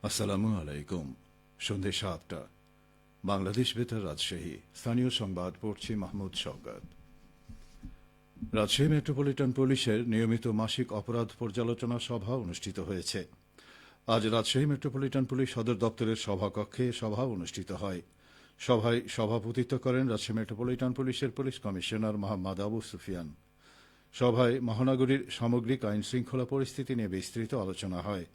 আসসালামু আলাইকুম। সন্ধ্যে ৭টা, বাংলাদেশ বেতার রাজশাহী। স্থানীয় সংবাদ পড়ছি মাহমুদ শওকত। রাজশাহী মেট্রোপলিটন পুলিশের নিয়মিত মাসিক অপরাধ পর্যালোচনা সভা অনুষ্ঠিত হয়েছে। আজ রাজশাহী মেট্রোপলিটন পুলিশ সদর দপ্তরের সভাকক্ষে সভা অনুষ্ঠিত হয়। সভায় সভাপতিত্ব করেন রাজশাহী মেট্রোপলিটন পুলিশের পুলিশ কমিশনার মোহাম্মদ আবু সুফিয়ান। সভায় মহানগরীর সামগ্রিক আইন শৃঙ্খলা পরিস্থিতি নিয়ে বিস্তৃত আলোচনা হয়।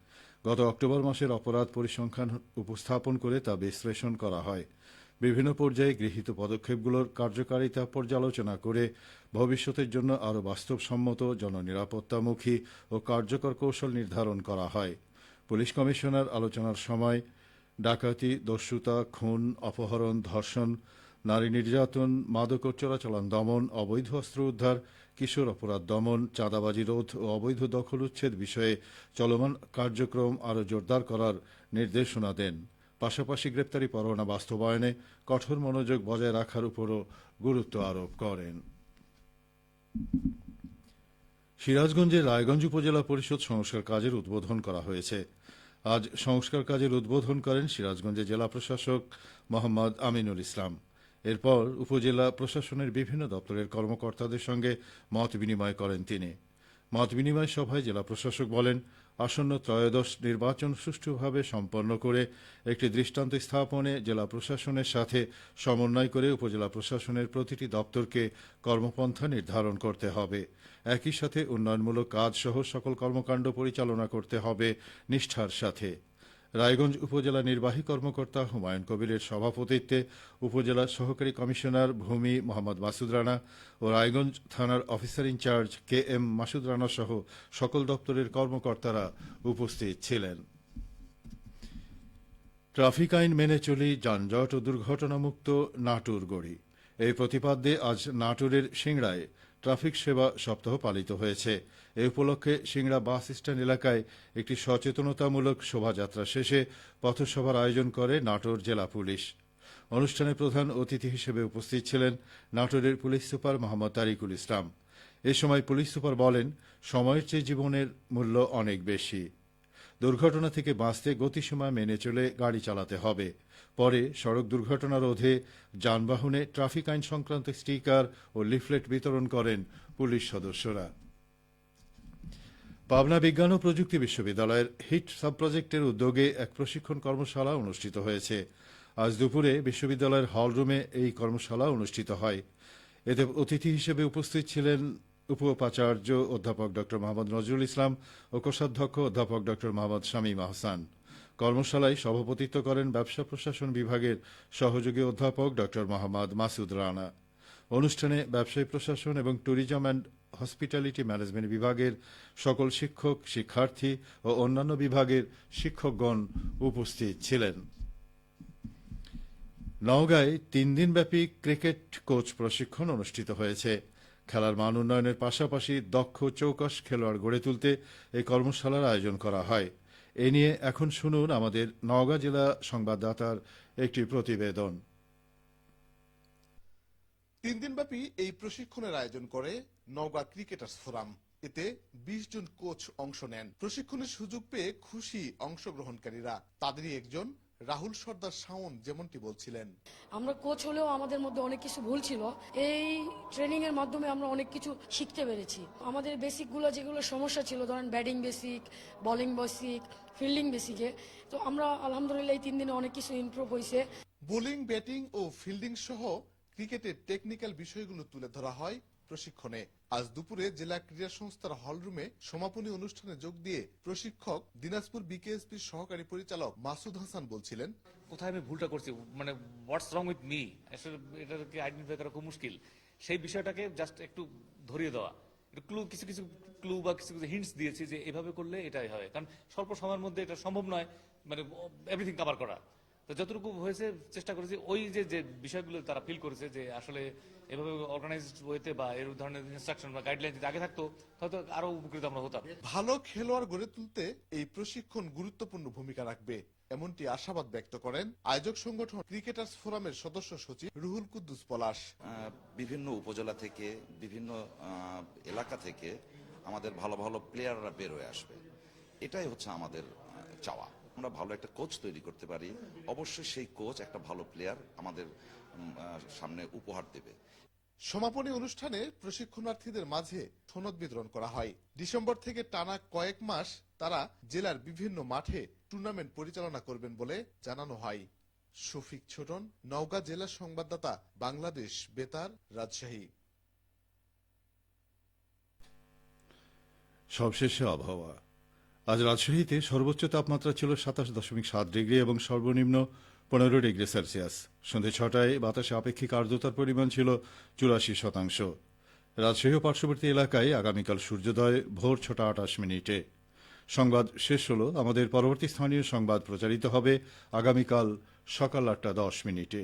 গত অক্টোবর মাসের অপরাধ পরিসংখ্যান উপস্থাপন করে তা বিশ্লেষণ করা হয়। বিভিন্ন পর্যায়ে গৃহীত পদক্ষেপগুলোর কার্যকারিতা পর্যালোচনা করে ভবিষ্যতের জন্য আরও বাস্তবসম্মত, জননিরাপত্তামুখী ও কার্যকর কৌশল নির্ধারণ করা হয়। পুলিশ কমিশনার আলোচনার সময় ডাকাতি, দস্যুতা, খুন, অপহরণ, ধর্ষণ, নারী নির্যাতন, মাদক চোরাচালান দমন, অবৈধ অস্ত্র উদ্ধার, কিশোর অপরাধ দমন, চাঁদাবাজি রোধ ও অবৈধ দখল উচ্ছেদ বিষয়ে চলমান কার্যক্রম আরও জোরদার করার নির্দেশনা দেন। পাশাপাশি গ্রেপ্তারি পরোয়ানা বাস্তবায়নে কঠোর মনোযোগ বজায় রাখার উপরও গুরুত্ব আরোপ করেন। সিরাজগঞ্জের রায়গঞ্জ উপজেলা পরিষদ সংস্কার কাজের উদ্বোধন করা হয়েছে। আজ সংস্কার কাজের উদ্বোধন করেন সিরাজগঞ্জের জেলা প্রশাসক মোহাম্মদ আমিনুল ইসলাম। এরপর উপজেলা প্রশাসনের বিভিন্ন দপ্তরের কর্মকর্তাদের সঙ্গে মত বিনিময় করেন তিনি। মত বিনিময় সভায় জেলা প্রশাসক বলেন, আসন্ন ত্রয়োদশ নির্বাচন সুষ্ঠুভাবে সম্পন্ন করে একটি দৃষ্টান্ত স্থাপনে জেলা প্রশাসনের সাথে সমন্বয় করে উপজেলা প্রশাসনের প্রতিটি দপ্তরকে কর্মপন্থা নির্ধারণ করতে হবে। একই সাথে উন্নয়নমূলক কাজ সহ সকল কর্মকাণ্ড পরিচালনা করতে হবে নিষ্ঠার সাথে। রায়গঞ্জ উপজেলা নির্বাহী কর্মকর্তা হুমায়ুন কবিরের সভাপতিত্বে উপজেলা সহকারী কমিশনার ভূমি মোহাম্মদ মাসুদ রানা ও রায়গঞ্জ থানার officer in charge K M Masud Rana সহ সকল দপ্তরের কর্মকর্তারা উপস্থিত ছিলেন। ট্রাফিক আইন মেনে চলি, যানজট ও দুর্ঘটনামুক্ত নাটোর গড়ি, এই প্রতিপাদ্যে আজ নাটোরের সিংড়ায় ট্রাফিক সেবা সপ্তাহ পালিত হয়েছে। এ উপলক্ষে সিংড়া বাস স্ট্যান্ড এলাকায় একটি সচেতনতামূলক শোভাযাত্রা শেষে পথসভার আয়োজন করে নাটোর জেলা পুলিশ। অনুষ্ঠানে প্রধান অতিথি হিসেবে উপস্থিত ছিলেন নাটোরের পুলিশ সুপার মোহাম্মদ তারিকুল ইসলাম। এ সময় পুলিশ সুপার বলেন, সময়ের চেয়ে জীবনের মূল্য অনেক বেশি। দুর্ঘটনা থেকে বাঁচতে গতিসীমা মেনে চলে গাড়ি চালাতে হবে। পরে সড়ক দুর্ঘটনা রোধে যানবাহনে ট্রাফিক আইন সংক্রান্ত স্টিকার ও লিফলেট বিতরণ করেন পুলিশ সদস্যরা। পাবনা বিজ্ঞান ও প্রযুক্তি বিশ্ববিদ্যালয়ের হিট সাব প্রজেক্টের উদ্যোগে এক প্রশিক্ষণ কর্মশালা অনুষ্ঠিত হয়েছে। আজ দুপুরে বিশ্ববিদ্যালয়ের হলরুমে এই কর্মশালা অনুষ্ঠিত হয়। এতে অতিথি হিসেবে উপস্থিত ছিলেন উপ-উপাচার্য অধ্যাপক ড মোহাম্মদ নজরুল ইসলাম ও কোষাধ্যক্ষ অধ্যাপক ড মোহাম্মদ শামীম আহসান। কর্মশালায় সভাপতিত্ব করেন ব্যবসা প্রশাসন বিভাগের সহযোগী অধ্যাপক ড মোহাম্মদ মাসুদ রানা। অনুষ্ঠানে ব্যবসায়ী প্রশাসন এবং ট্যুরিজম অ্যান্ড হসপিটালিটি ম্যানেজমেন্ট বিভাগের সকল শিক্ষক, শিক্ষার্থী ও অন্যান্য বিভাগের শিক্ষকগণ উপস্থিত ছিলেন। নওগাঁয় ৩ দিনব্যাপী ক্রিকেট কোচ প্রশিক্ষণ অনুষ্ঠিত হয়েছে। খেলার মান উন্নয়নের পাশাপাশি দক্ষ চৌকস খেলোয়াড় গড়ে তুলতে এই কর্মশালার আয়োজন করা হয়। এ নিয়ে এখন শুনুন আমাদের নওগাঁ জেলা সংবাদদাতার একটি প্রতিবেদন। ৩ দিনব্যাপী এই প্রশিক্ষণের আয়োজন করে নওগাঁ ক্রিকেটার্স ফোরাম। এতে ২০ জন কোচ অংশ নেন। প্রশিক্ষণের সুযোগ পেয়ে খুশি অংশগ্রহণকারীরা। তাদেরই একজন রাহুল সর্দার শাওন যেমনটি বলছিলেন, আমরা কোচ হলেও আমাদের মধ্যে অনেক কিছু ভুল ছিল। এই ট্রেনিং এর মাধ্যমে আমরা অনেক কিছু শিখতে পেরেছি। আমাদের বেসিক গুলো যেগুলো সমস্যা ছিল, ধরেন batting basic, bowling basic, fielding বেসিকে, তো আমরা আলহামদুলিল্লাহ এই 3 দিনে অনেক কিছু ইমপ্রুভ হয়েছে। বোলিং, ব্যাটিং ও ফিল্ডিং সহ ক্রিকেটের টেকনিক্যাল বিষয়গুলো তুলে ধরা হয় প্রশিক্ষণে। আজ দুপুরে জেলা ক্রীড়া সংস্থার হলরুমে সমাপনী অনুষ্ঠানে যোগ দিয়ে প্রশিক্ষক দিনাজপুর বিকেএসপির সহকারী পরিচালক মাসুদ হাসান বলছিলেন, কোথায় আমি ভুলটা করছি, মানে হোয়াটস রং উইথ মি, আসলে এটাকে আইডেন্টিফাই করা খুব মুশকিল। সেই বিষয়টাকে জাস্ট একটু ধরিয়ে দেওয়া, একটু কিছু কিছু ক্লু বা কিছু কিছু হিন্টস দিয়েছি যে এভাবে করলে এটাই হয়, কারণ স্বল্প সময়ের মধ্যে এটা সম্ভব নয় মানে এভরিথিং কভার করা। তো যতটুকু হয়েছে চেষ্টা করেছি, ওই যে বিষয়গুলো তারা ফিল করেছে যে আসলে এভাবে অর্গানাইজড ওয়েতে বা এর ধরনের ইনস্ট্রাকশন বা গাইডলাইন যদি আগে থাকতো হয়তো আরো উপকৃত আমরা হতাম। ভালো খেলোয়াড় গড়ে তুলতে এই প্রশিক্ষণ গুরুত্বপূর্ণ ভূমিকা রাখবে, এমনটি আশাবাদ ব্যক্ত করেন আয়োজক সংগঠন ক্রিকেটার্স ফোরামের সদস্য সচিব রুহুল কুদ্দুস পলাশ। বিভিন্ন উপজেলা থেকে, বিভিন্ন এলাকা থেকে আমাদের ভালো ভালো প্লেয়াররা বের হয়ে আসবে, এটাই হচ্ছে আমাদের চাওয়া। আমরা ভালো একটা কোচ তৈরি করতে পারি, অবশ্যই সেই কোচ একটা ভালো প্লেয়ার আমাদের সামনে উপহার দেবে। সমাপনী অনুষ্ঠানে প্রশিক্ষণার্থীদের মাঝে সনদ বিতরণ করা হয়। ডিসেম্বর থেকে টানা কয়েক মাস তারা জেলার বিভিন্ন মাঠে টুর্নামেন্ট পরিচালনা করবেন বলে জানানো হয়। শফিক ছোটন, নওগাঁ জেলা সংবাদদাতা, বাংলাদেশ বেতার, রাজশাহী। সবশেষে আবহাওয়া। আজ রাজশাহীতে সর্বোচ্চ তাপমাত্রা ছিল 27.7 ডিগ্রি এবং সর্বনিম্ন 15 ডিগ্রি সেলসিয়াস। সন্ধে 6টায় বাতাসে আপেক্ষিক আর্দ্রতার পরিমাণ ছিল 84%। রাজশাহী ও পার্শ্ববর্তী এলাকায় আগামীকাল সূর্যোদয় ভোর 6টা 28 মিনিটে। সংবাদ শেষ হল। আমাদের পরবর্তী স্থানীয় সংবাদ প্রচারিত হবে আগামীকাল সকাল 8টা 10 মিনিটে।